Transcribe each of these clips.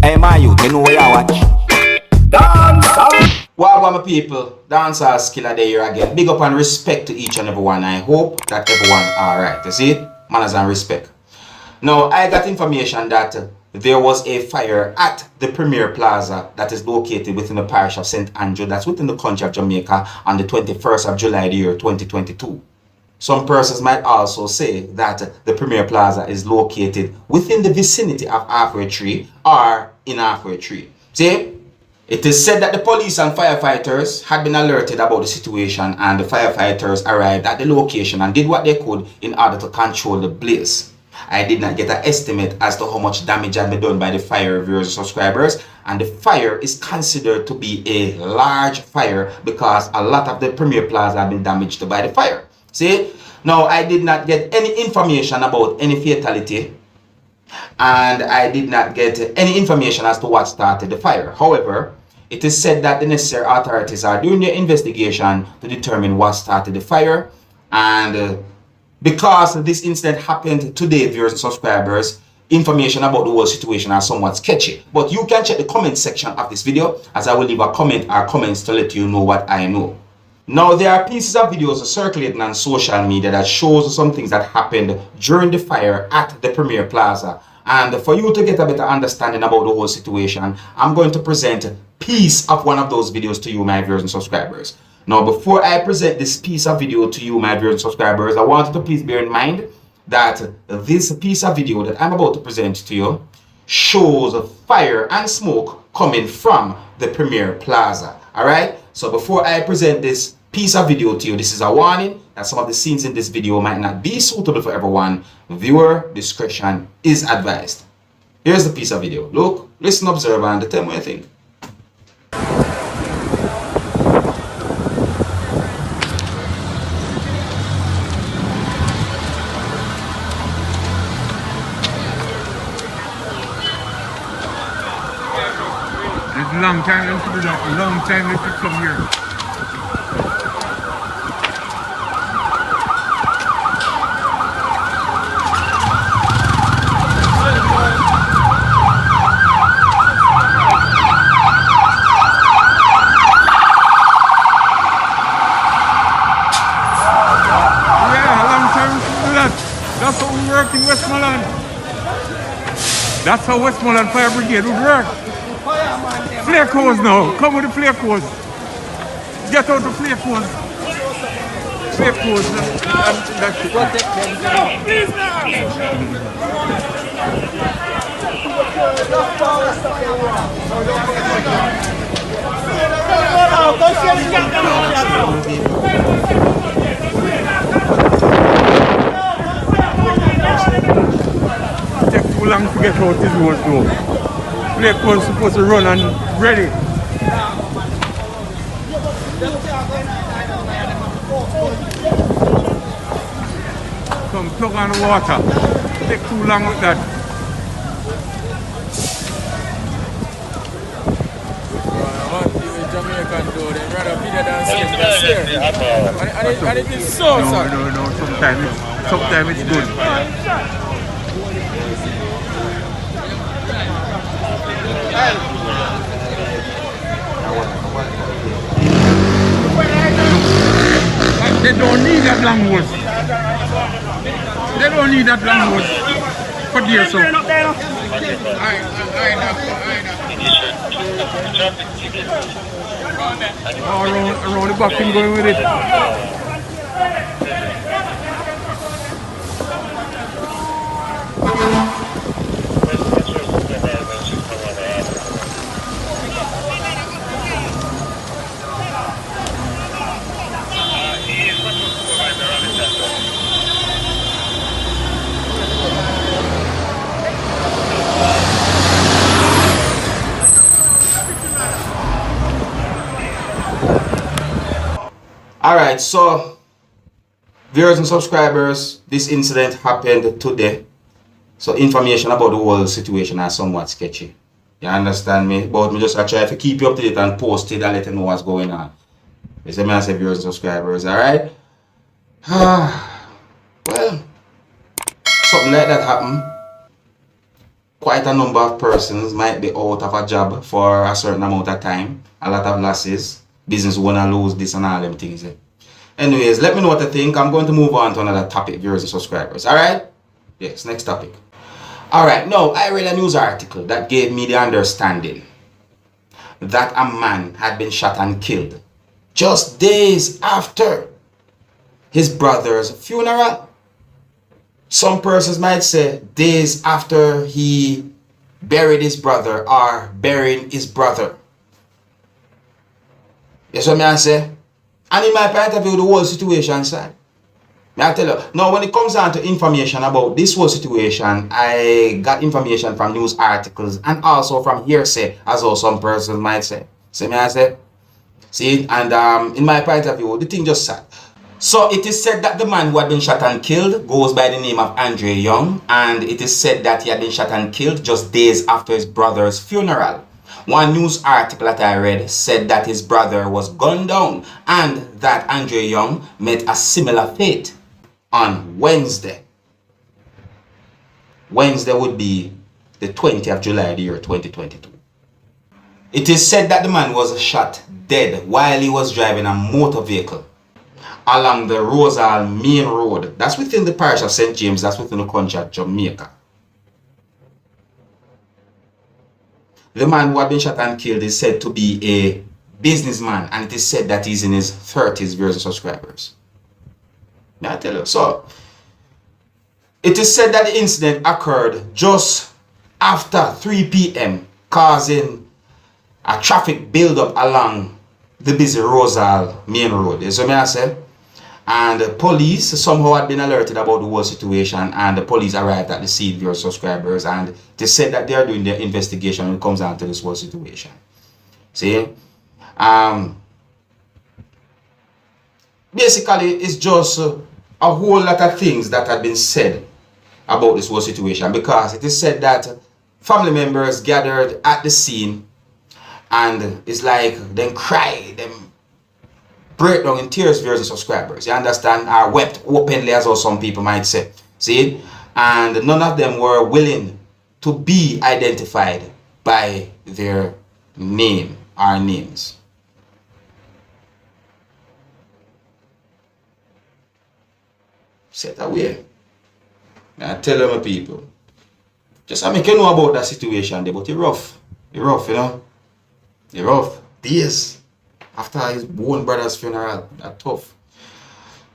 Hey man, you know where you watch? Dancehall! Well, my people, Dancehall Skilla there here again. Big up and respect to each and everyone. I hope that everyone alright. You see it? Manners and respect. Now, I got information that there was a fire at the Premier Plaza that is located within the parish of St. Andrew, that's within the country of Jamaica, on the 21st of July, the year 2022. Some persons might also say that the Premier Plaza is located within the vicinity of Halfway Tree or in Halfway Tree. See? It is said that the police and firefighters had been alerted about the situation, and the firefighters arrived at the location and did what they could in order to control the blaze. I did not get an estimate as to how much damage had been done by the fire, viewers and subscribers, and the fire is considered to be a large fire because a lot of the Premier Plaza have been damaged by the fire. See? Now, I did not get any information about any fatality, and I did not get any information as to what started the fire. However, it is said that the necessary authorities are doing their investigation to determine what started the fire, and because this incident happened today, viewers and subscribers, information about the whole situation are somewhat sketchy. But you can check the comment section of this video, as I will leave a comment or comments to let you know what I know. Now, there are pieces of videos circulating on social media that shows some things that happened during the fire at the Premier Plaza. And for you to get a better understanding about the whole situation, I'm going to present a piece of one of those videos to you, my viewers and subscribers. Now, before I present this piece of video to you, my viewers and subscribers, I want you to please bear in mind that this piece of video that I'm about to present to you shows fire and smoke coming from the Premier Plaza. Alright? So before I present this piece of video to you, this is a warning that some of the scenes in this video might not be suitable for everyone. Viewer discretion is advised. Here's the piece of video. Look, listen, observe, and tell me what you think. It's a long time to do that, a long time to come here. That's how we work in Westmoreland. That's how Westmoreland Fire Brigade would work. Flare codes now. Come with the flare codes. Get out the flare codes. Flare codes. And that's it. No, please Take too long to get out this road though. Flare codes supposed to run and ready. Come plug on the water. Take too long with that. Jamaican do, they rather bigger than and it is so sad. No, sometimes it's good. They don't need that long hose. They don't need that long hose for dear so. Around the back and going with it. Alright, so viewers and subscribers, this incident happened today. So information about the whole situation is somewhat sketchy. You understand me? But me just try to keep you updated and post it and let you know what's going on. You see me, I say viewers and subscribers, alright? Well, something like that happened. quite a number of persons might be out of a job for a certain amount of time. A lot of losses. Business wanna lose this and all them things. Anyways, let me know what you think. I'm going to move on to another topic, viewers and subscribers. Alright? Yes, next topic. Alright, now I read a news article that gave me the understanding that a man had been shot and killed just days after his brother's funeral. Some persons might say days after he buried his brother or burying his brother. You see what I say? And in my point of view, the whole situation sad. I tell you, now when it comes down to information about this whole situation, I got information from news articles and also from hearsay, as well some persons might say. See me I say? See, and in my point of view, the thing just sad. So it is said that the man who had been shot and killed goes by the name of Andre Young, and it is said that he had been shot and killed just days after his brother's funeral. One news article that I read said that his brother was gunned down and that Andre Young met a similar fate on Wednesday. Wednesday would be the 20th of July, the year 2022. It is said that the man was shot dead while he was driving a motor vehicle along the Rosal main road. That's within the parish of St. James, that's within the country of Jamaica. The man who had been shot and killed is said to be a businessman, and it is said that he's in his 30s, viewers and subscribers. May I tell you? So, it is said that the incident occurred just after 3 p.m., causing a traffic build-up along the busy Rosal main road. You see what I say? And the police somehow had been alerted about the whole situation, and the police arrived at the scene, viewers, subscribers, and they said that they are doing their investigation when it comes down to this whole situation. See? Basically, it's just a whole lot of things that have been said about this whole situation, because it is said that family members gathered at the scene, and it's like them cry, them break down in tears, viewers and subscribers. You understand? Or wept openly, as well some people might say. See? And none of them were willing to be identified by their name or names. Set away. I tell them people. Just I make you know about that situation there, but it's rough. It's rough, you know. It's rough. Days after his own brother's funeral. That's tough.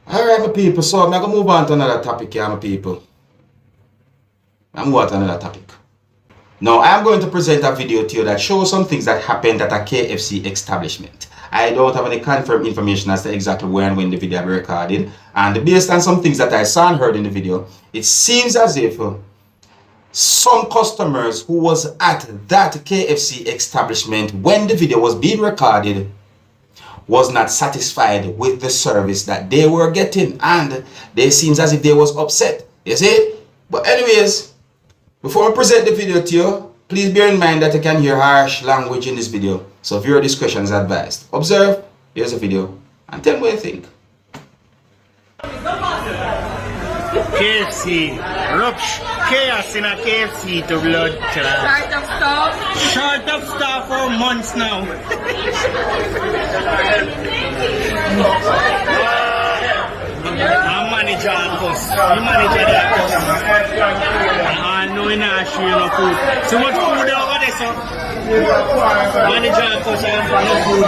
Alright, my people. So I'm going to move on to another topic here, my people. I'm going to another topic. Now, I am going to present a video to you that shows some things that happened at a KFC establishment. I don't have any confirmed information as to exactly where and when the video was recorded. And based on some things that I saw and heard in the video, it seems as if some customers who was at that KFC establishment when the video was being recorded was not satisfied with the service that they were getting, and they seems as if they was upset. You see? But anyways, before I present the video to you, please bear in mind that you can hear harsh language in this video, so viewer discretion is advised. Observe, here's the video, and tell me what you think. KFC, chaos in a KFC to blood clot. Short of stuff. Short of staff for months now. I'm manager and cuss. You manager that cuss. I know in a show no food. So much food over there, so. Manager and cuss and no food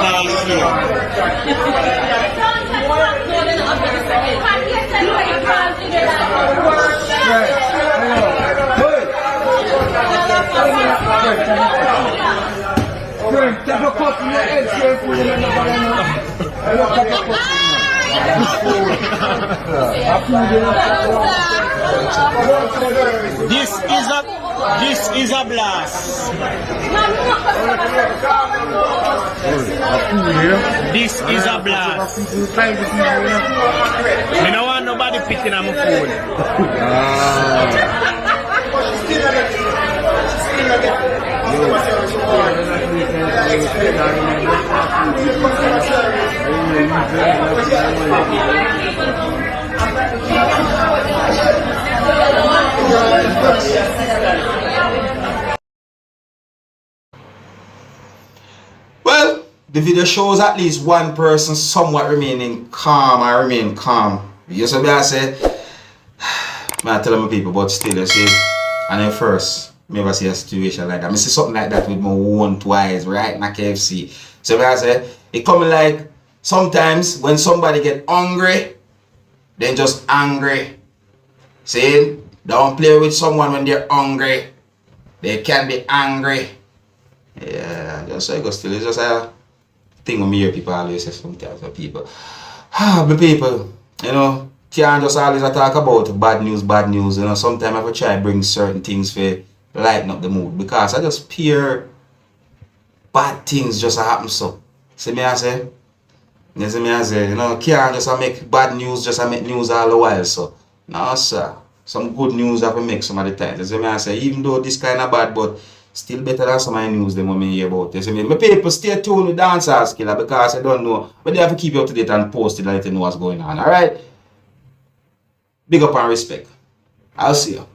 This is a blast. This is a blast. I don't want nobody picking on my phone. the video shows at least one person somewhat remaining calm or remain calm. You see what I say? I tell my people, but still, you see, and then first, I never see a situation like that. I see something like that with my own twice, right? In a KFC. So I say, it coming like sometimes when somebody get hungry, then just angry. See? Don't play with someone when they're hungry. They can be angry. Yeah, just so I go still. It's just a thing with me hear people always say sometimes for people. But people, you know, can't just always talk about bad news, you know. Sometimes I have to try to bring certain things for lighten up the mood because I just hear bad things just happen so. See me I say? You see me I say, you know, can't just make bad news just make news all the while so. No sir. Some good news have to make some of the time. You see me I say, even though this kind of bad, but still better than some of the news them when me hear about. You see me? My people stay tuned with Dancehall Skilla because I don't know. But they have to keep you up to date and post it and let you know what's going on. Alright? Big up and respect. I'll see you.